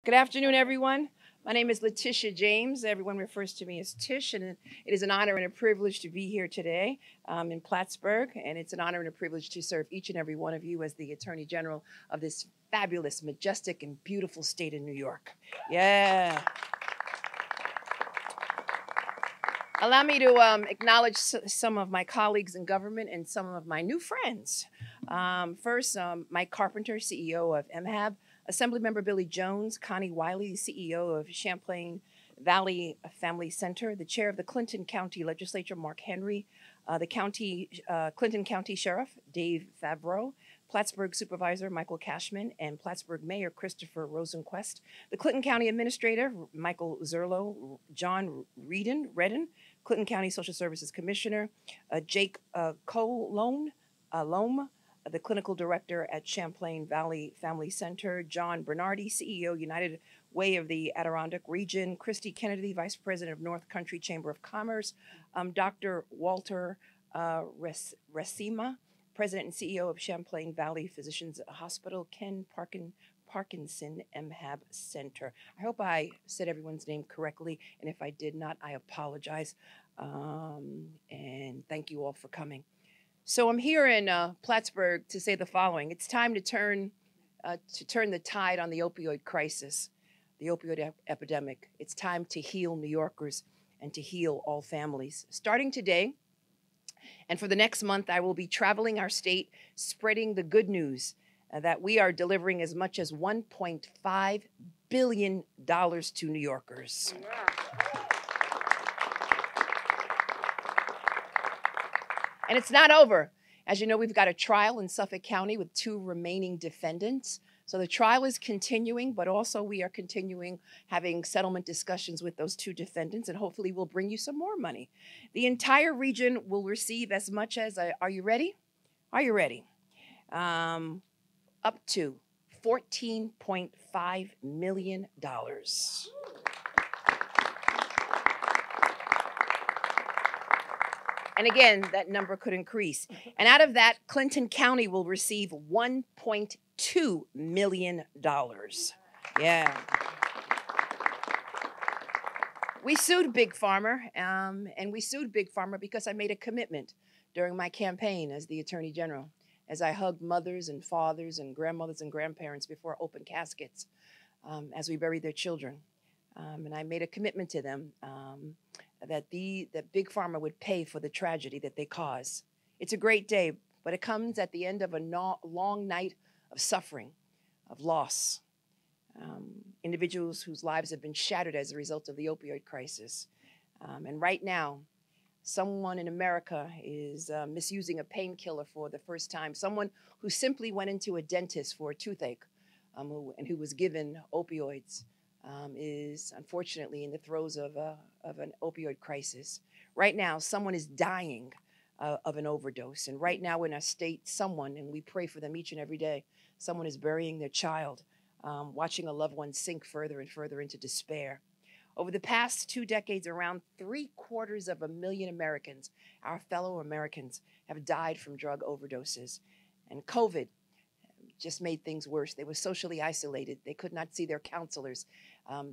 Good afternoon, everyone. My name is Letitia James. Everyone refers to me as Tish, and it is an honor and a privilege to be here today in Plattsburgh, and it's an honor and a privilege to serve each and every one of you as the Attorney General of this fabulous, majestic, and beautiful state of New York. Yeah. Allow me to acknowledge some of my colleagues in government and some of my new friends. First, Mike Carpenter, CEO of MHAB, Assemblymember Billy Jones, Connie, Wylie, CEO of Champlain Valley Family Center, the chair of the Clinton County Legislature, Mark Henry, the Clinton County Sheriff, Dave Favro, Plattsburgh Supervisor, Michael Cashman, and Plattsburgh Mayor, Christopher Rosenquist, the Clinton County Administrator, Michael Zerlo, John Redden, Clinton County Social Services Commissioner, Jake Colone, the Clinical Director at Champlain Valley Family Center, John Bernardi, CEO, United Way of the Adirondack Region, Christy Kennedy, Vice President of North Country Chamber of Commerce, Dr. Walter Resima, President and CEO of Champlain Valley Physicians Hospital, Ken Parkinson MHAB Center. I hope I said everyone's name correctly, and if I did not, I apologize. And thank you all for coming. So I'm here in Plattsburgh to say the following. It's time to turn the tide on the opioid crisis, the opioid epidemic. It's time to heal New Yorkers and to heal all families. Starting today, and for the next month, I will be traveling our state, spreading the good news that we are delivering as much as $1.5 billion to New Yorkers. And it's not over. As you know, we've got a trial in Suffolk County with 2 remaining defendants. So the trial is continuing, but also we are continuing having settlement discussions with those 2 defendants, and hopefully we'll bring you some more money. The entire region will receive as much as, are you ready? Are you ready? Up to $14.5 million. And again, that number could increase. And out of that, Clinton County will receive $1.2 million. Yeah. We sued Big Pharma, and we sued Big Pharma because I made a commitment during my campaign as the Attorney General, as I hugged mothers and fathers and grandmothers and grandparents before open caskets, as we buried their children. And I made a commitment to them that Big Pharma would pay for the tragedy that they cause. It's a great day, but it comes at the end of a long night of suffering, of loss. Individuals whose lives have been shattered as a result of the opioid crisis. And right now, someone in America is misusing a painkiller for the first time. Someone who simply went into a dentist for a toothache and who was given opioids. Is unfortunately in the throes of an opioid crisis. Right now, someone is dying of an overdose. And right now in our state, someone, and we pray for them each and every day, someone is burying their child, watching a loved one sink further and further into despair. Over the past 2 decades, around 750,000 Americans, our fellow Americans, have died from drug overdoses. And COVID just made things worse. They were socially isolated. They could not see their counselors.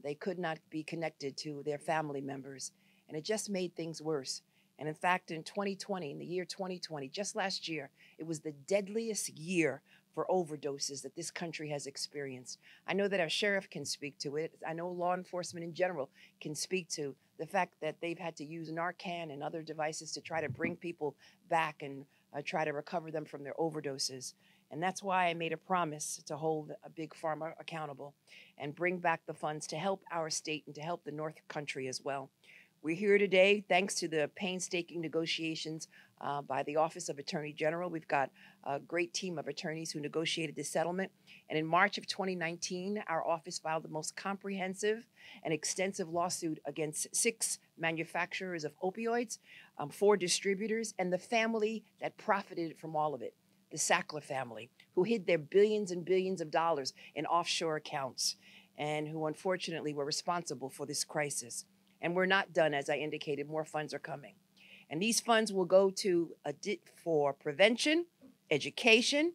They could not be connected to their family members. And it just made things worse. And in fact, in 2020, in the year 2020, just last year, it was the deadliest year for overdoses that this country has experienced. I know that our sheriff can speak to it. I know law enforcement in general can speak to the fact that they've had to use Narcan and other devices to try to bring people back and try to recover them from their overdoses. And that's why I made a promise to hold a Big Pharma accountable and bring back the funds to help our state and to help the North Country as well. We're here today thanks to the painstaking negotiations by the Office of Attorney General. We've got a great team of attorneys who negotiated this settlement. And in March of 2019, our office filed the most comprehensive and extensive lawsuit against 6 manufacturers of opioids, 4 distributors, and the family that profited from all of it. The Sackler family, who hid their billions and billions of dollars in offshore accounts and who unfortunately were responsible for this crisis. And we're not done, as I indicated, more funds are coming. And these funds will go to for prevention, education,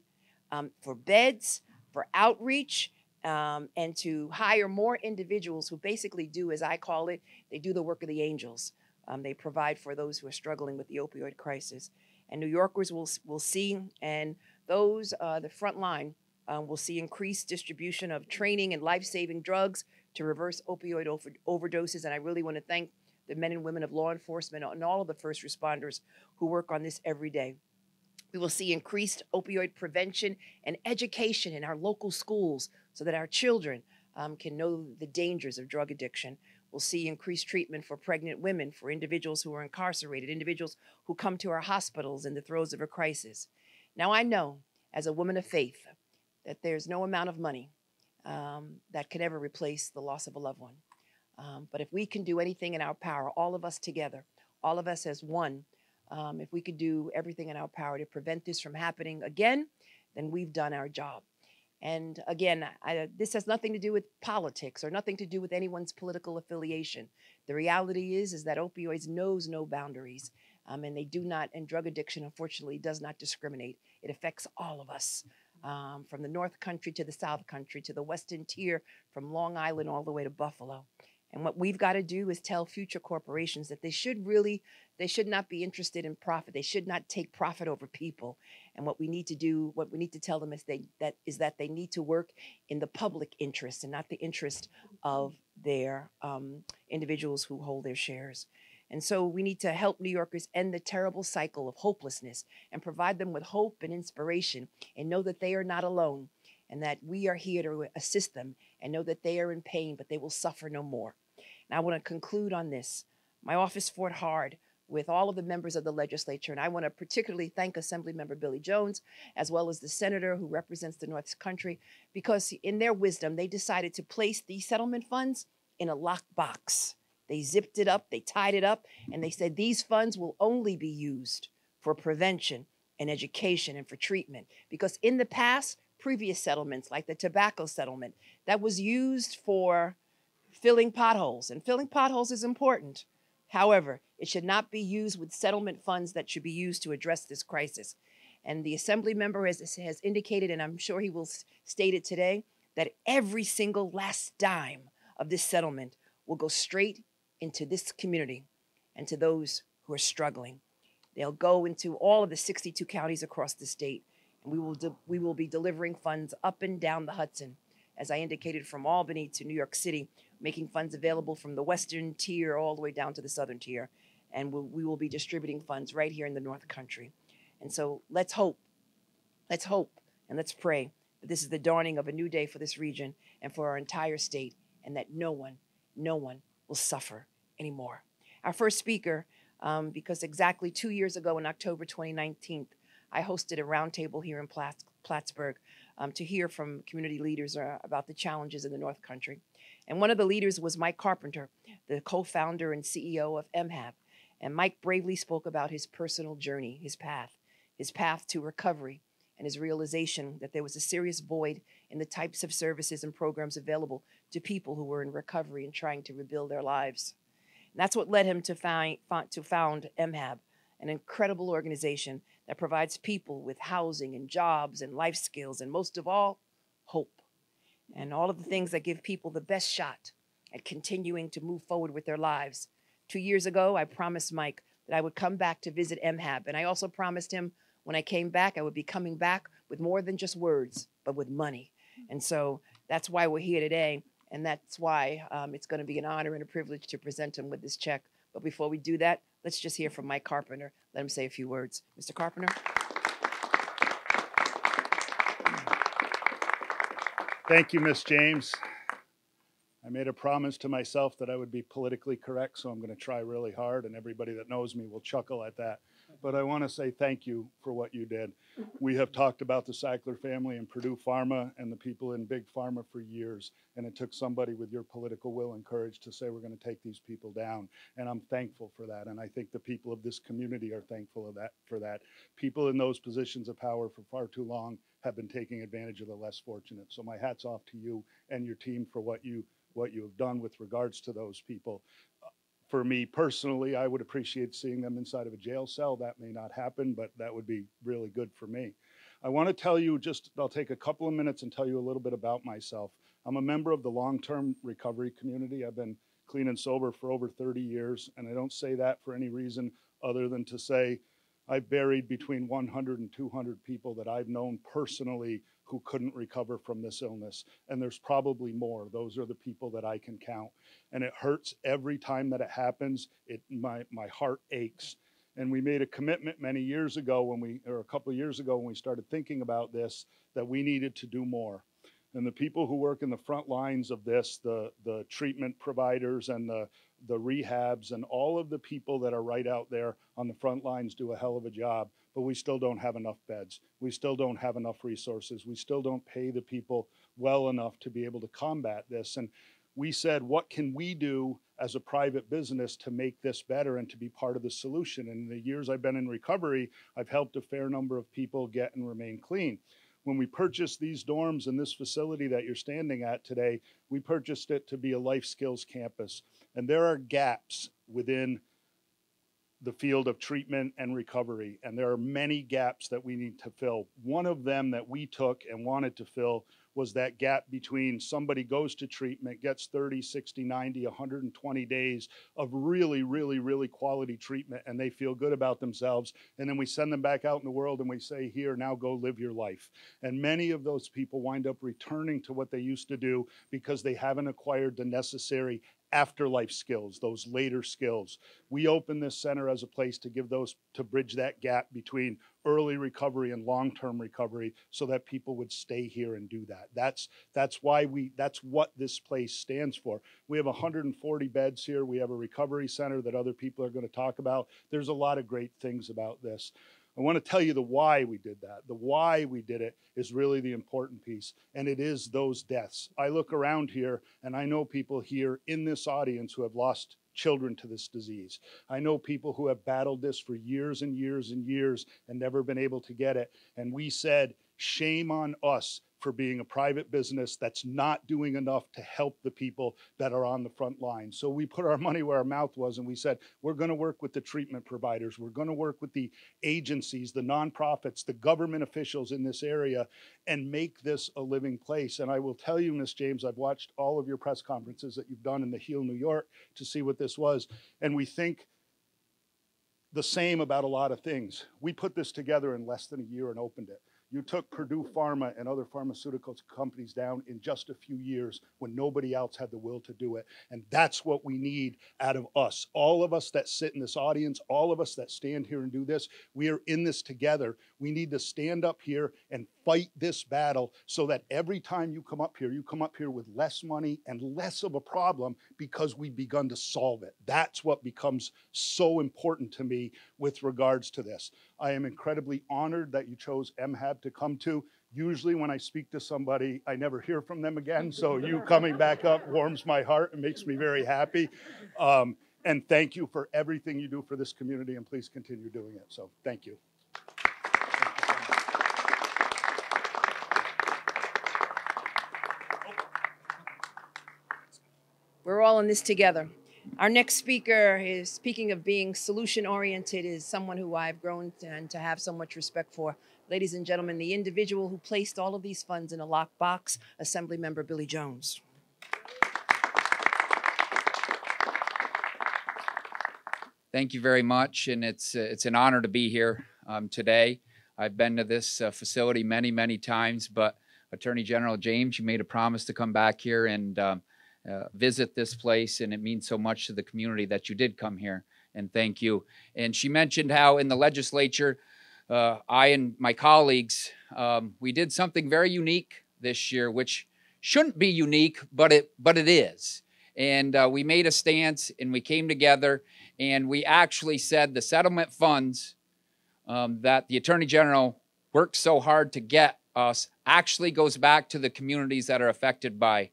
for beds, for outreach, and to hire more individuals who basically do, as I call it, they do the work of the angels. They provide for those who are struggling with the opioid crisis. And New Yorkers will see, and those, the front line, will see increased distribution of training and life-saving drugs to reverse opioid overdoses. And I really want to thank the men and women of law enforcement and all of the first responders who work on this every day. We will see increased opioid prevention and education in our local schools so that our children can know the dangers of drug addiction. We'll see increased treatment for pregnant women, for individuals who are incarcerated, individuals who come to our hospitals in the throes of a crisis. Now, I know, as a woman of faith, that there's no amount of money that can ever replace the loss of a loved one. But if we can do anything in our power, all of us together, all of us as one, if we could do everything in our power to prevent this from happening again, then we've done our job. And again, this has nothing to do with politics or nothing to do with anyone's political affiliation. The reality is that opioids knows no boundaries, and they do not, and drug addiction, unfortunately, does not discriminate. It affects all of us, from the North Country to the South Country to the Western Tier, from Long Island all the way to Buffalo. And what we've got to do is tell future corporations that they should not be interested in profit. They should not take profit over people. And what we need to do, what we need to tell them is that they need to work in the public interest and not the interest of their individuals who hold their shares. And so we need to help New Yorkers end the terrible cycle of hopelessness and provide them with hope and inspiration, and know that they are not alone, and that we are here to assist them, and know that they are in pain, but they will suffer no more. And I want to conclude on this. My office fought hard with all of the members of the legislature, and I want to particularly thank Assemblymember Billy Jones, as well as the senator who represents the North Country, because in their wisdom, they decided to place these settlement funds in a locked box. They zipped it up, they tied it up, and they said these funds will only be used for prevention and education and for treatment. Because in the past, previous settlements, like the tobacco settlement, that was used for filling potholes, and filling potholes is important. However, it should not be used with settlement funds that should be used to address this crisis. And the Assembly member has indicated, and I'm sure he will state it today, that every single last dime of this settlement will go straight into this community and to those who are struggling. They'll go into all of the 62 counties across the state, and we will be delivering funds up and down the Hudson, as I indicated, from Albany to New York City, making funds available from the Western Tier all the way down to the Southern Tier. And we will be distributing funds right here in the North Country. And so let's hope, and let's pray that this is the dawning of a new day for this region and for our entire state, and that no one will suffer anymore. Our first speaker, because exactly 2 years ago in October 2019, I hosted a roundtable here in Plattsburgh to hear from community leaders about the challenges in the North Country. And one of the leaders was Mike Carpenter, the co-founder and CEO of MHAB. And Mike bravely spoke about his personal journey, his path to recovery, and his realization that there was a serious void in the types of services and programs available to people who were in recovery and trying to rebuild their lives. And that's what led him to found MHAB, an incredible organization that provides people with housing and jobs and life skills, and most of all, hope, and all of the things that give people the best shot at continuing to move forward with their lives. 2 years ago, I promised Mike that I would come back to visit MHAB, and I also promised him when I came back, I would be coming back with more than just words, but with money. And so that's why we're here today, and that's why it's going to be an honor and a privilege to present him with this check. But before we do that, let's just hear from Mike Carpenter. Let him say a few words. Mr. Carpenter. Thank you, Ms. James. I made a promise to myself that I would be politically correct, so I'm going to try really hard, and everybody that knows me will chuckle at that. But I want to say thank you for what you did. We have talked about the Sackler family and Purdue Pharma and the people in Big Pharma for years, and it took somebody with your political will and courage to say we're going to take these people down, and I'm thankful for that, and I think the people of this community are thankful for that. People in those positions of power for far too long have been taking advantage of the less fortunate, so my hat's off to you and your team for what you have done with regards to those people. For me personally, I would appreciate seeing them inside of a jail cell. That may not happen, but that would be really good for me. I want to tell you I'll take a couple of minutes and tell you a little bit about myself. I'm a member of the long-term recovery community. I've been clean and sober for over 30 years, and I don't say that for any reason other than to say I've buried between 100 and 200 people that I've known personally who couldn't recover from this illness. And there's probably more. Those are the people that I can count. And it hurts every time that it happens. My heart aches. And we made a commitment many years ago or a couple of years ago when we started thinking about this, that we needed to do more. And the people who work in the front lines of this, the treatment providers and the rehabs and all of the people that are right out there on the front lines do a hell of a job, but we still don't have enough beds. We still don't have enough resources. We still don't pay the people well enough to be able to combat this. And we said, what can we do as a private business to make this better and to be part of the solution? And in the years I've been in recovery, I've helped a fair number of people get and remain clean. When we purchased these dorms in this facility that you're standing at today, we purchased it to be a life skills campus. And there are gaps within the field of treatment and recovery. And there are many gaps that we need to fill. One of them that we took and wanted to fill was that gap between somebody goes to treatment, gets 30, 60, 90, 120 days of really, really, really quality treatment, and they feel good about themselves. And then we send them back out in the world and we say, here, now go live your life. And many of those people wind up returning to what they used to do because they haven't acquired the necessary afterlife skills, those later skills. We opened this center as a place to give those, to bridge that gap between early recovery and long-term recovery so that people would stay here and do that. That's what this place stands for. We have 140 beds here. We have a recovery center that other people are going to talk about. There's a lot of great things about this. I want to tell you the why we did that. The why we did it is really the important piece, and it is those deaths. I look around here, and I know people here in this audience who have lost children to this disease. I know people who have battled this for years and years and years and never been able to get it. And we said, shame on us for being a private business that's not doing enough to help the people that are on the front line. So we put our money where our mouth was and we said, we're going to work with the treatment providers. We're going to work with the agencies, the nonprofits, the government officials in this area and make this a living place. And I will tell you, Ms. James, I've watched all of your press conferences that you've done in the Heal New York to see what this was. And we think the same about a lot of things. We put this together in less than a year and opened it. You took Purdue Pharma and other pharmaceutical companies down in just a few years when nobody else had the will to do it. And that's what we need out of us. All of us that sit in this audience, all of us that stand here and do this, we are in this together. We need to stand up here and fight this battle so that every time you come up here with less money and less of a problem because we've begun to solve it. That's what becomes so important to me with regards to this. I am incredibly honored that you chose MHAB to come to. Usually when I speak to somebody, I never hear from them again. So you coming back up warms my heart and makes me very happy. And thank you for everything you do for this community, and please continue doing it. So thank you. We're all in this together. Our next speaker is, speaking of being solution-oriented, is someone who I've grown to have so much respect for. Ladies and gentlemen, the individual who placed all of these funds in a locked box, Assemblymember Billy Jones. Thank you very much, and it's an honor to be here today. I've been to this facility many, many times, but Attorney General James, you made a promise to come back here and visit this place, and it means so much to the community that you did come here, and thank you. And she mentioned how in the legislature, I and my colleagues, we did something very unique this year, which shouldn't be unique, but it is. And we made a stance, and we came together, and we actually said the settlement funds that the Attorney General worked so hard to get us actually goes back to the communities that are affected by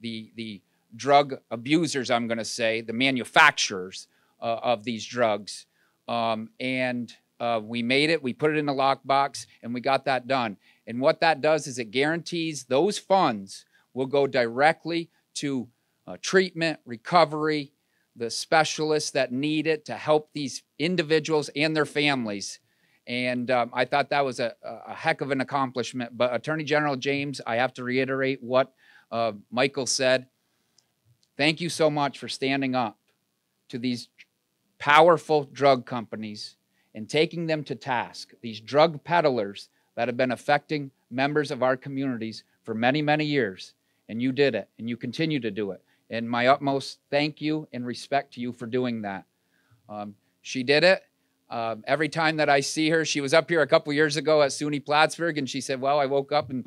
the drug abusers, I'm going to say, the manufacturers of these drugs. We made it, we put it in a lockbox, and we got that done. And what that does is it guarantees those funds will go directly to treatment, recovery, the specialists that need it to help these individuals and their families. And I thought that was a heck of an accomplishment. But Attorney General James, I have to reiterate what Michael said, thank you so much for standing up to these powerful drug companies and taking them to task, these drug peddlers that have been affecting members of our communities for many, many years. And you did it, and you continue to do it. And my utmost thank you and respect to you for doing that. She did it. Every time that I see her, she was up here a couple years ago at SUNY Plattsburgh, and she said, well, I woke up and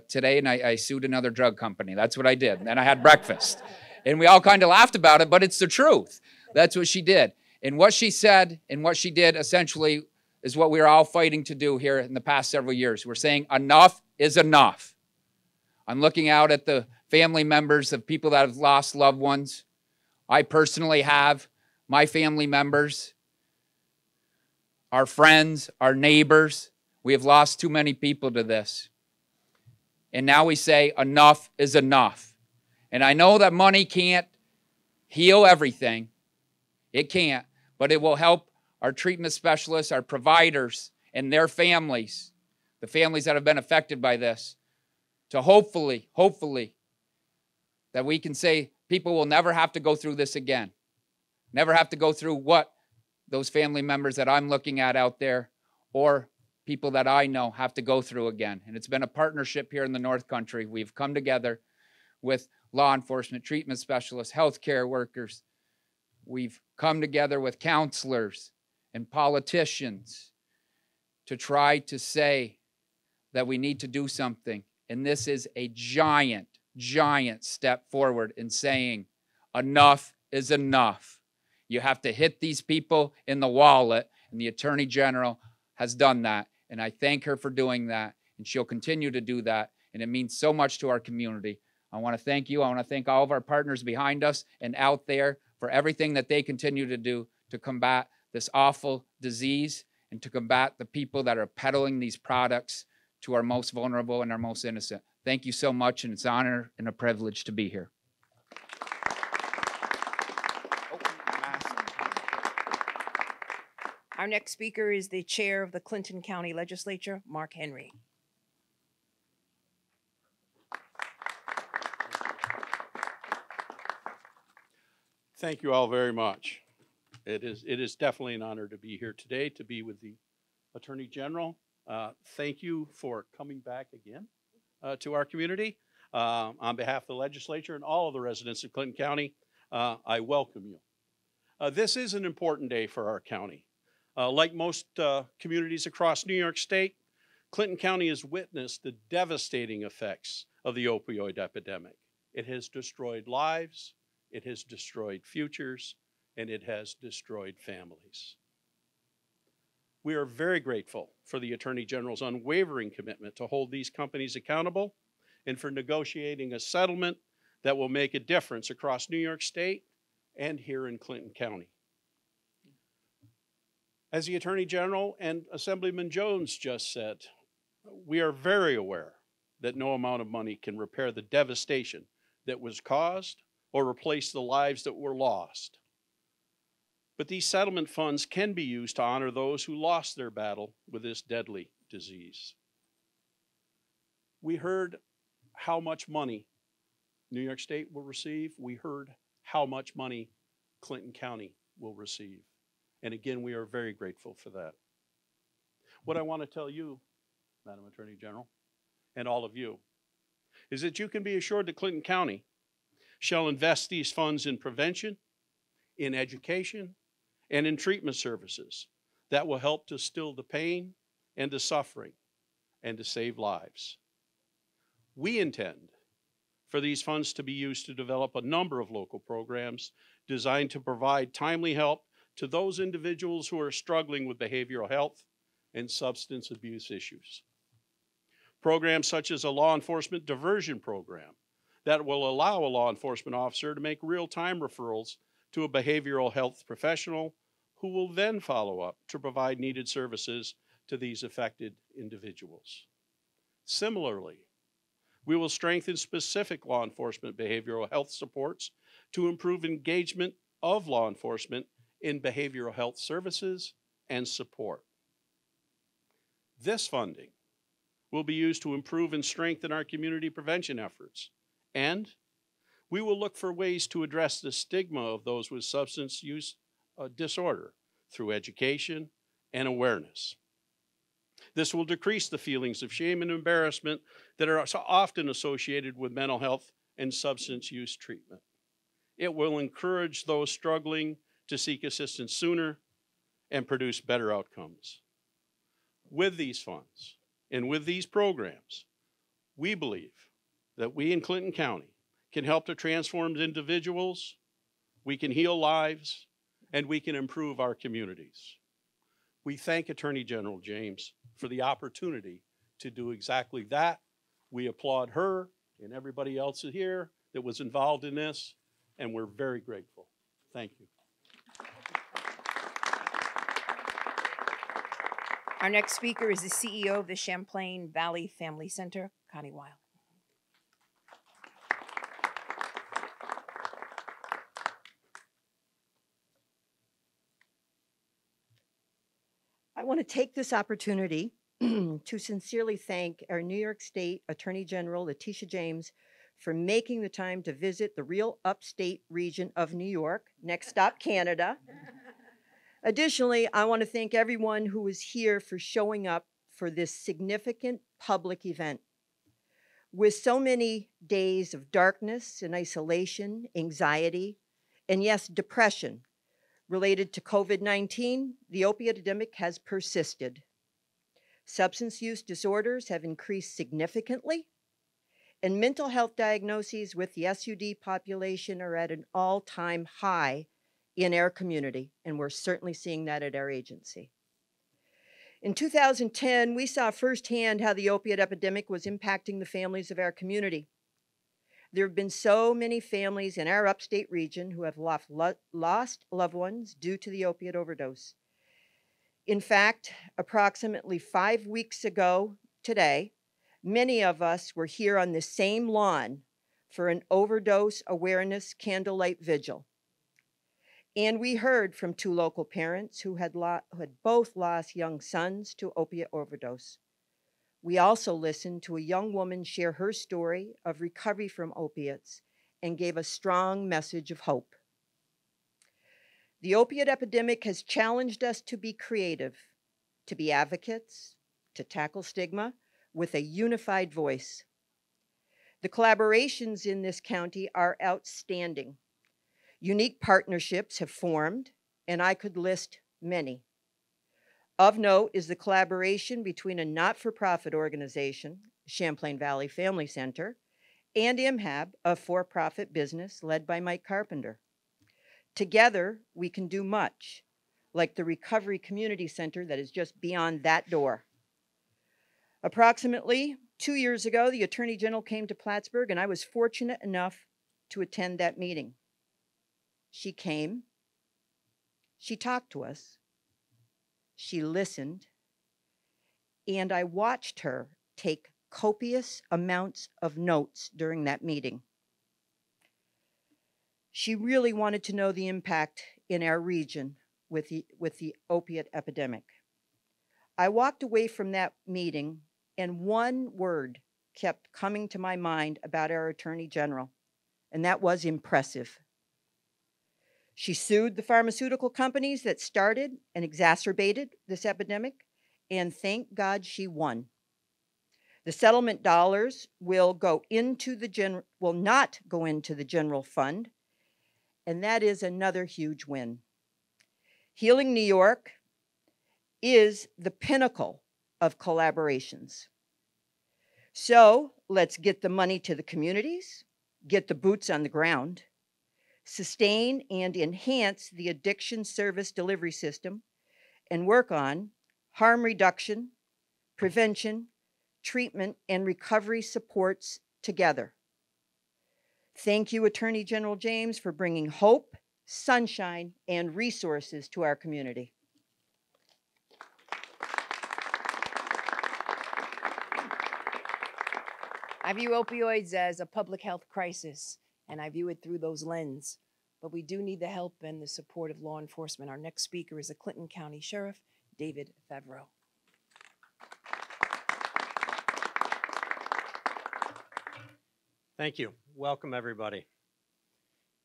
today and I sued another drug company. That's what I did. And I had breakfast. And we all kind of laughed about it, but it's the truth. That's what she did. And what she said and what she did essentially is what we're all fighting to do here in the past several years. We're saying enough is enough. I'm looking out at the family members of people that have lost loved ones. I personally have. My family members, our friends, our neighbors, we have lost too many people to this. And now we say enough is enough. And I know that money can't heal everything. It can't, but it will help our treatment specialists, our providers, and their families, the families that have been affected by this, to hopefully, that we can say people will never have to go through this again. Never have to go through what those family members that I'm looking at out there or people that I know have to go through again. And it's been a partnership here in the North Country. We've come together with law enforcement, treatment specialists, healthcare workers. We've come together with counselors and politicians to try to say that we need to do something. And this is a giant, giant step forward in saying enough is enough. You have to hit these people in the wallet, and the Attorney General has done that. And I thank her for doing that, and she'll continue to do that. And it means so much to our community. I want to thank you. I want to thank all of our partners behind us and out there for everything that they continue to do to combat this awful disease and to combat the people that are peddling these products to our most vulnerable and our most innocent. Thank you so much, and it's an honor and a privilege to be here. Our next speaker is the chair of the Clinton County Legislature, Mark Henry. Thank you all very much. It is definitely an honor to be here today, to be with the Attorney General. Thank you for coming back again to our community. On behalf of the legislature and all of the residents of Clinton County, I welcome you. This is an important day for our county. Like most communities across New York State, Clinton County has witnessed the devastating effects of the opioid epidemic. It has destroyed lives, it has destroyed futures, and it has destroyed families. We are very grateful for the Attorney General's unwavering commitment to hold these companies accountable and for negotiating a settlement that will make a difference across New York State and here in Clinton County. As the Attorney General and Assemblyman Jones just said, we are very aware that no amount of money can repair the devastation that was caused or replace the lives that were lost. But these settlement funds can be used to honor those who lost their battle with this deadly disease. We heard how much money New York State will receive. We heard how much money Clinton County will receive. And again, we are very grateful for that. What I want to tell you, Madam Attorney General, and all of you, is that you can be assured that Clinton County shall invest these funds in prevention, in education, and in treatment services that will help to still the pain and the suffering and to save lives. We intend for these funds to be used to develop a number of local programs designed to provide timely help to those individuals who are struggling with behavioral health and substance abuse issues. Programs such as a law enforcement diversion program that will allow a law enforcement officer to make real-time referrals to a behavioral health professional who will then follow up to provide needed services to these affected individuals. Similarly, we will strengthen specific law enforcement behavioral health supports to improve engagement of law enforcement in behavioral health services and support. This funding will be used to improve and strengthen our community prevention efforts And we will look for ways to address the stigma of those with substance use disorder through education and awareness. This will decrease the feelings of shame and embarrassment that are so often associated with mental health and substance use treatment. It will encourage those struggling to seek assistance sooner and produce better outcomes. With these funds and with these programs, we believe that we in Clinton County can help to transform individuals, we can heal lives, and we can improve our communities. We thank Attorney General James for the opportunity to do exactly that. We applaud her and everybody else here that was involved in this, and we're very grateful. Thank you. Our next speaker is the CEO of the Champlain Valley Family Center, Connie Wille. I want to take this opportunity to sincerely thank our New York State Attorney General Letitia James for making the time to visit the real upstate region of New York, next stop Canada. Additionally, I want to thank everyone who was here for showing up for this significant public event. With so many days of darkness and isolation, anxiety, and yes, depression related to COVID-19, the opioid epidemic has persisted. Substance use disorders have increased significantly, and mental health diagnoses with the SUD population are at an all-time high in our community, and we're certainly seeing that at our agency. In 2010, we saw firsthand how the opioid epidemic was impacting the families of our community. There have been so many families in our upstate region who have lost loved ones due to the opioid overdose. In fact, approximately 5 weeks ago today, many of us were here on the same lawn for an overdose awareness candlelight vigil. And we heard from 2 local parents who had both lost young sons to opiate overdose. We also listened to a young woman share her story of recovery from opiates and gave a strong message of hope. The opiate epidemic has challenged us to be creative, to be advocates, to tackle stigma with a unified voice. The collaborations in this county are outstanding. Unique partnerships have formed, and I could list many. Of note is the collaboration between a not-for-profit organization, Champlain Valley Family Center, and MHAB, a for-profit business led by Mike Carpenter. Together, we can do much, like the Recovery Community Center that is just beyond that door. Approximately 2 years ago, the Attorney General came to Plattsburgh, and I was fortunate enough to attend that meeting. She came, she talked to us, she listened, and I watched her take copious amounts of notes during that meeting. She really wanted to know the impact in our region with the opiate epidemic. I walked away from that meeting, and one word kept coming to my mind about our Attorney General, and that was impressive. She sued the pharmaceutical companies that started and exacerbated this epidemic, and thank God she won. The settlement dollars will not go into the general fund, and that is another huge win. Healing New York is the pinnacle of collaborations. So let's get the money to the communities, get the boots on the ground, sustain and enhance the addiction service delivery system, and work on harm reduction, prevention, treatment, and recovery supports together. Thank you, Attorney General James, for bringing hope, sunshine, and resources to our community. I view opioids as a public health crisis, and I view it through those lenses. But we do need the help and the support of law enforcement. Our next speaker is the Clinton County Sheriff, David Favro. Thank you. welcome everybody.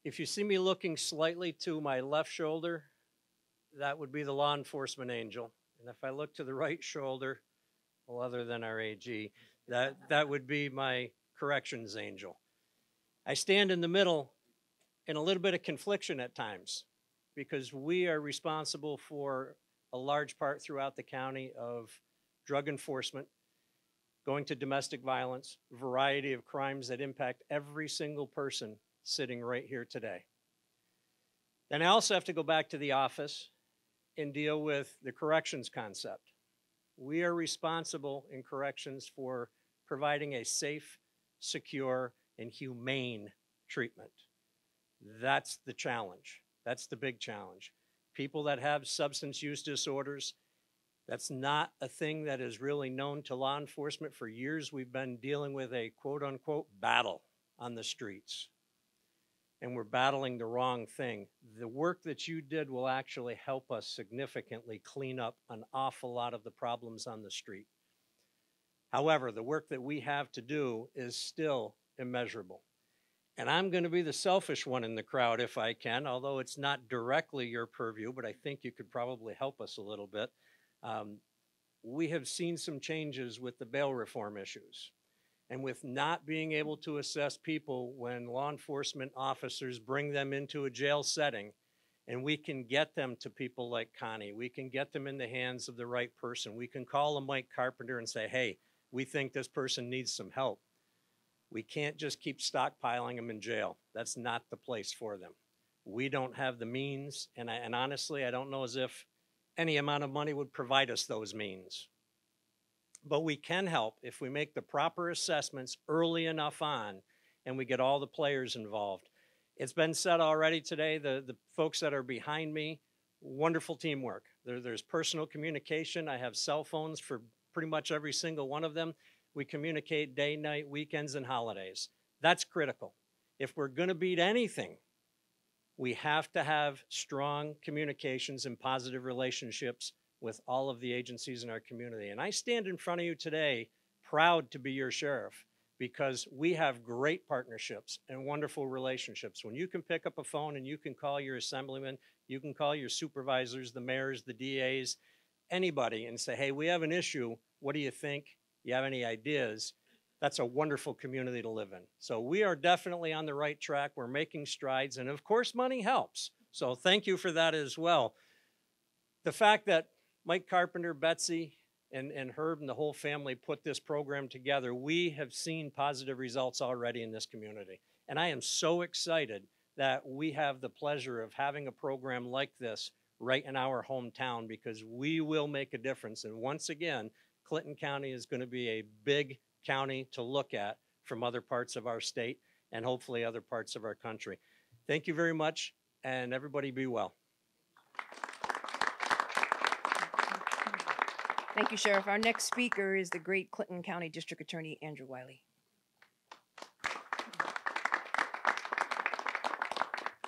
If you see me looking slightly to my left shoulder, that would be the law enforcement angel. And if I look to the right shoulder, well, other than our AG, that would be my corrections angel. I stand in the middle in a little bit of confliction at times because we are responsible for a large part throughout the county of drug enforcement, going to domestic violence, a variety of crimes that impact every single person sitting right here today. Then I also have to go back to the office and deal with the corrections concept. We are responsible in corrections for providing a safe, secure, and humane treatment. That's the challenge. That's the big challenge. People that have substance use disorders, that's not a thing that is really known to law enforcement. For years, we've been dealing with a quote unquote battle on the streets. And we're battling the wrong thing. The work that you did will actually help us significantly clean up an awful lot of the problems on the street. However, the work that we have to do is still immeasurable. And I'm going to be the selfish one in the crowd if I can, although it's not directly your purview, but I think you could probably help us a little bit. We have seen some changes with the bail reform issues. And with not being able to assess people when law enforcement officers bring them into a jail setting, and we can get them to people like Connie, we can get them in the hands of the right person. We can call a Mike Carpenter and say, hey, we think this person needs some help. We can't just keep stockpiling them in jail. That's not the place for them. We don't have the means, and honestly, I don't know as if any amount of money would provide us those means. But we can help if we make the proper assessments early enough on and we get all the players involved. It's been said already today, the folks that are behind me, wonderful teamwork. There's personal communication. I have cell phones for pretty much every single one of them. We communicate day, night, weekends, and holidays. That's critical. If we're going to beat anything, we have to have strong communications and positive relationships with all of the agencies in our community. And I stand in front of you today proud to be your sheriff because we have great partnerships and wonderful relationships. When you can pick up a phone and you can call your assemblyman, you can call your supervisors, the mayors, the DAs, anybody and say, hey, we have an issue. What do you think? You have any ideas? That's a wonderful community to live in. So we are definitely on the right track. We're making strides. And of course, money helps. So thank you for that as well. The fact that Mike Carpenter, Betsy, and Herb and the whole family put this program together, we have seen positive results already in this community. And I am so excited that we have the pleasure of having a program like this right in our hometown because we will make a difference. And once again, Clinton County is going to be a big county to look at from other parts of our state and hopefully other parts of our country. Thank you very much, and everybody be well. Thank you, Sheriff. Our next speaker is the great Clinton County District Attorney, Andrew Wylie.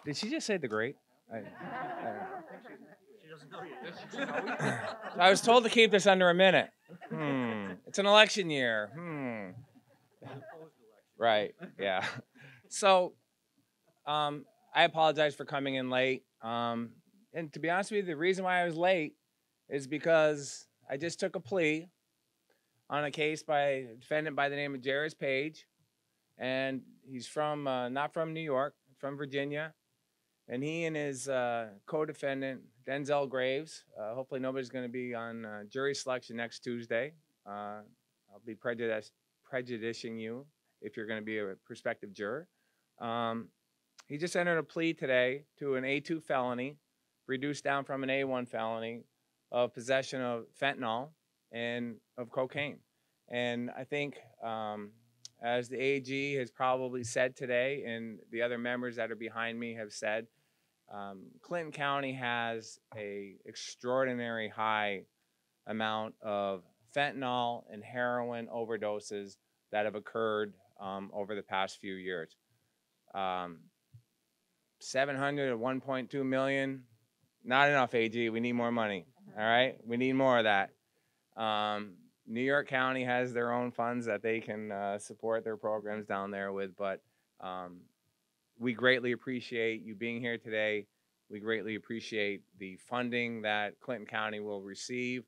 Did she just say the great? I was told to keep this under a minute. It's an election year. Right, yeah. So, I apologize for coming in late. And to be honest with you, the reason why I was late is because I just took a plea on a case by a defendant by the name of Jairus Page. And he's from, not from New York, from Virginia. And he and his co-defendant, Denzel Graves, hopefully nobody's going to be on jury selection next Tuesday. I'll be prejudicing you if you're going to be a prospective juror. He just entered a plea today to an A2 felony, reduced down from an A1 felony, of possession of fentanyl and of cocaine. And I think, as the AG has probably said today, and the other members that are behind me have said, Clinton County has a extraordinary high amount of fentanyl and heroin overdoses that have occurred over the past few years. 700 to 1.2 million, not enough, AG. We need more money. All right, we need more of that. New York County has their own funds that they can support their programs down there with, but We greatly appreciate you being here today. We greatly appreciate the funding that Clinton County will receive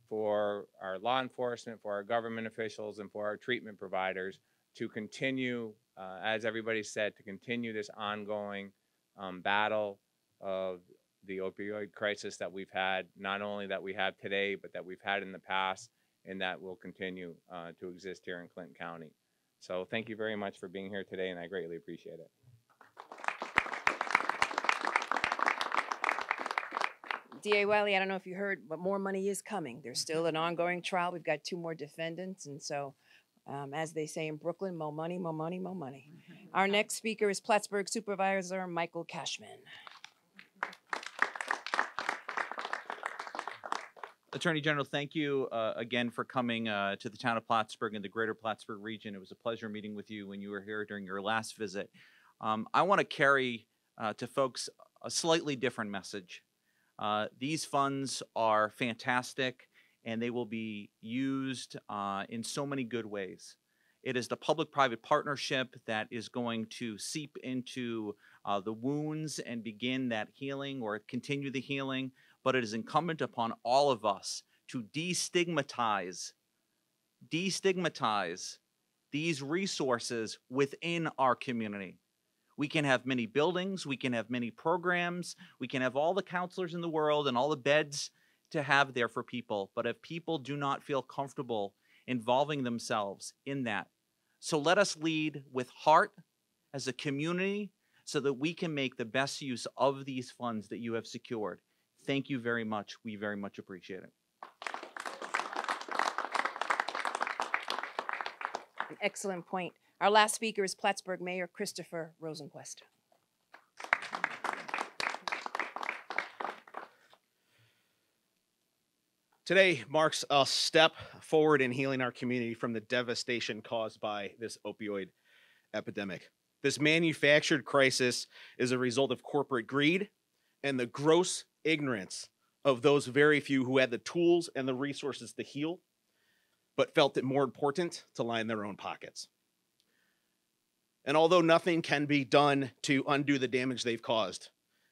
for our law enforcement, for our government officials, and for our treatment providers to continue, as everybody said, to continue this ongoing battle of the opioid crisis that we've had, not only that we have today, but that we've had in the past, and that will continue to exist here in Clinton County. So thank you very much for being here today, and I greatly appreciate it. DA Wylie, I don't know if you heard, but more money is coming. There's still an ongoing trial. We've got 2 more defendants. And so, as they say in Brooklyn, more money, more money, more money. Our next speaker is Plattsburgh Supervisor Michael Cashman. Attorney General, thank you again for coming to the town of Plattsburgh and the greater Plattsburgh region. It was a pleasure meeting with you when you were here during your last visit. I want to carry to folks a slightly different message. These funds are fantastic, and they will be used in so many good ways. It is the public-private partnership that is going to seep into the wounds and begin that healing or continue the healing, but it is incumbent upon all of us to destigmatize these resources within our community. We can have many buildings, we can have many programs, we can have all the counselors in the world and all the beds to have there for people, but if people do not feel comfortable involving themselves in that, so let us lead with heart as a community so that we can make the best use of these funds that you have secured. Thank you very much. We very much appreciate it. An excellent point. Our last speaker is Plattsburgh Mayor Christopher Rosenquist. Today marks a step forward in healing our community from the devastation caused by this opioid epidemic. This manufactured crisis is a result of corporate greed and the gross ignorance of those very few who had the tools and the resources to heal, but felt it more important to line their own pockets. And although nothing can be done to undo the damage they've caused,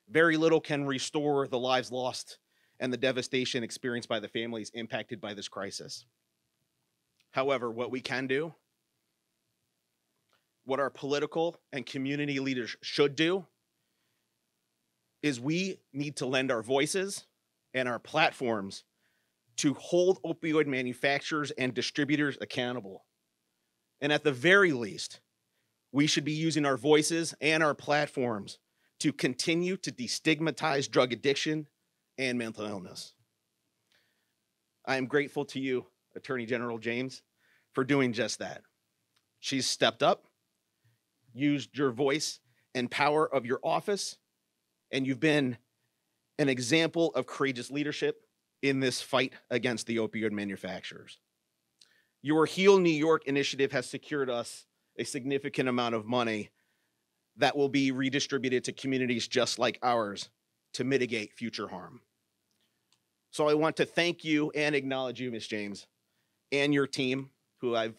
very little can restore the lives lost and the devastation experienced by the families impacted by this crisis. However, what we can do, what our political and community leaders should do, is we need to lend our voices and our platforms to hold opioid manufacturers and distributors accountable. And at the very least, we should be using our voices and our platforms to continue to destigmatize drug addiction and mental illness. I am grateful to you, Attorney General James, for doing just that. She's stepped up, used your voice and power of your office, and you've been an example of courageous leadership in this fight against the opioid manufacturers. Your Heal New York initiative has secured us a significant amount of money that will be redistributed to communities just like ours to mitigate future harm. So I want to thank you and acknowledge you, Ms. James, and your team, who I've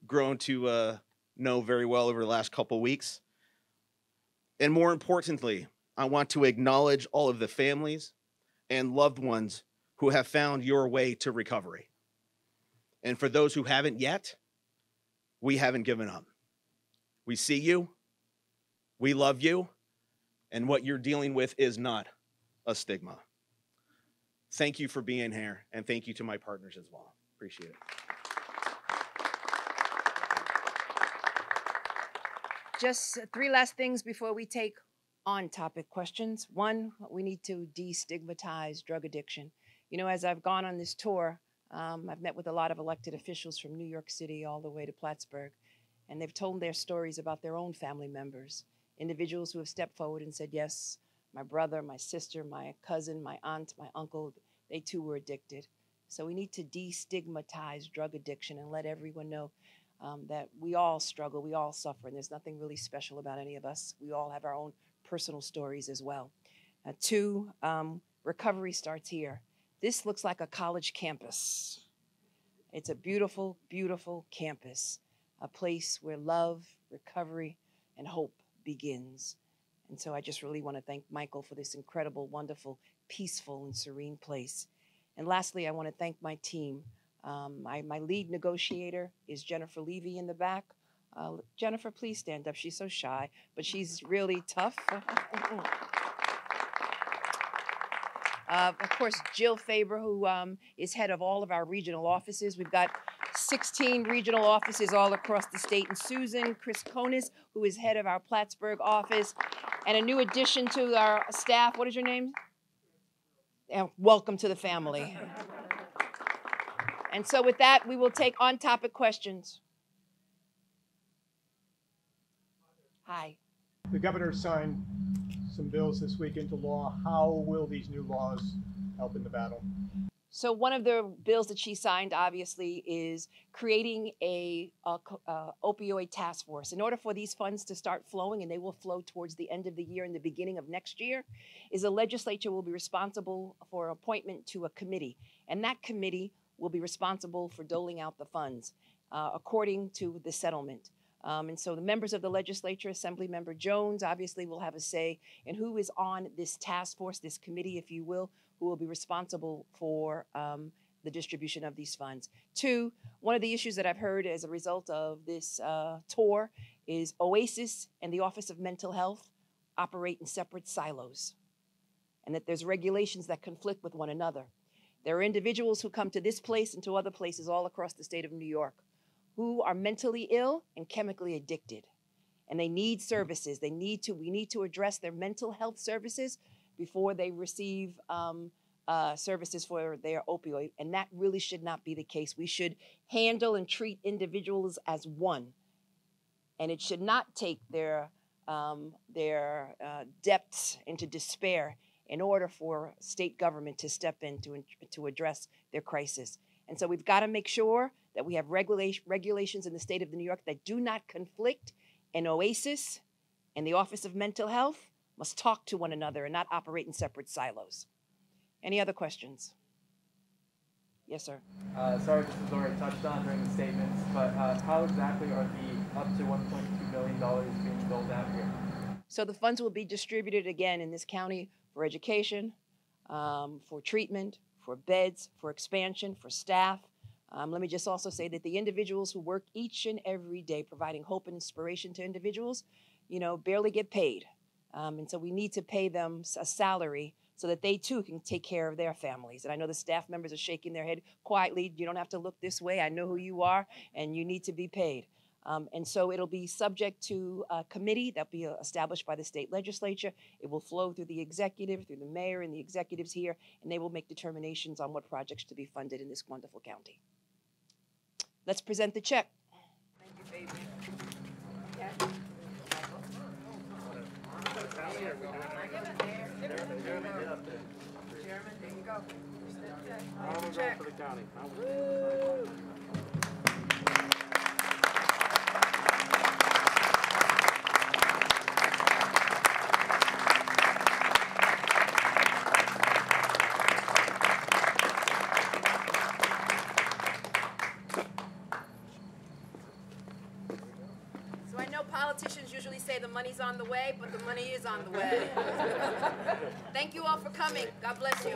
grown to know very well over the last couple weeks. And more importantly, I want to acknowledge all of the families and loved ones who have found your way to recovery. And for those who haven't yet, we haven't given up. We see you, we love you, and what you're dealing with is not a stigma. Thank you for being here, and thank you to my partners as well. Appreciate it. Just 3 last things before we take on-topic questions. One, we need to destigmatize drug addiction. You know, as I've gone on this tour, I've met with a lot of elected officials from New York City all the way to Plattsburgh, and they've told their stories about their own family members, individuals who have stepped forward and said, yes, my brother, my sister, my cousin, my aunt, my uncle, they too were addicted. So we need to destigmatize drug addiction and let everyone know that we all struggle, we all suffer, and there's nothing really special about any of us. We all have our own personal stories as well. 2, recovery starts here. This looks like a college campus. It's a beautiful, beautiful campus, a place where love, recovery, and hope begins. And so I just really want to thank Michael for this incredible, wonderful, peaceful, and serene place. And lastly, I want to thank my team. My lead negotiator is Jennifer Levy in the back. Jennifer, please stand up. She's so shy, but she's really tough. Of course, Jill Favro, who is head of all of our regional offices. We've got 16 regional offices all across the state. And Susan Chris-Konis, who is head of our Plattsburgh office. And a new addition to our staff. What is your name? And welcome to the family. And so with that, we will take on-topic questions. Hi. The governor signed some bills this week into law. How will these new laws help in the battle? So one of the bills that she signed, obviously, is creating a opioid task force. In order for these funds to start flowing, and they will flow towards the end of the year and the beginning of next year, is the legislature will be responsible for appointment to a committee. And that committee will be responsible for doling out the funds according to the settlement. And so the members of the legislature, Assemblymember Jones, obviously will have a say in who is on this task force, this committee, if you will, who will be responsible for the distribution of these funds. Two, one of the issues that I've heard as a result of this tour is OASIS and the Office of Mental Health operate in separate silos, and that there's regulations that conflict with one another. There are individuals who come to this place and to other places all across the state of New York who are mentally ill and chemically addicted, and they need services. We need to address their mental health services before they receive services for their opioid, and that really should not be the case. We should handle and treat individuals as one, and it should not take their depths into despair in order for state government to step in to address their crisis. And so we've got to make sure that we have regulations in the state of New York that do not conflict, and OASIS and the Office of Mental Health must talk to one another and not operate in separate silos. Any other questions? Yes, sir. Sorry, this was already touched on during the statements, but how exactly are the up to $1.2 million being doled out here? So the funds will be distributed again in this county for education, for treatment, for beds, for expansion, for staff. Let me just also say that the individuals who work each and every day providing hope and inspiration to individuals, barely get paid. And so we need to pay them a salary so that they too can take care of their families. And I know the staff members are shaking their head quietly. You don't have to look this way. I know who you are, and you need to be paid. And so it'll be subject to a committee that'll be established by the state legislature. It will flow through the executive, through the mayor and the executives here, and they will make determinations on what projects to be funded in this wonderful county. Let's present the check. Thank you, baby. Yeah. Chairman, there you go. For the county. So I know politicians usually say the money's on the way, but the money is on the way. Thank you all for coming. God bless you.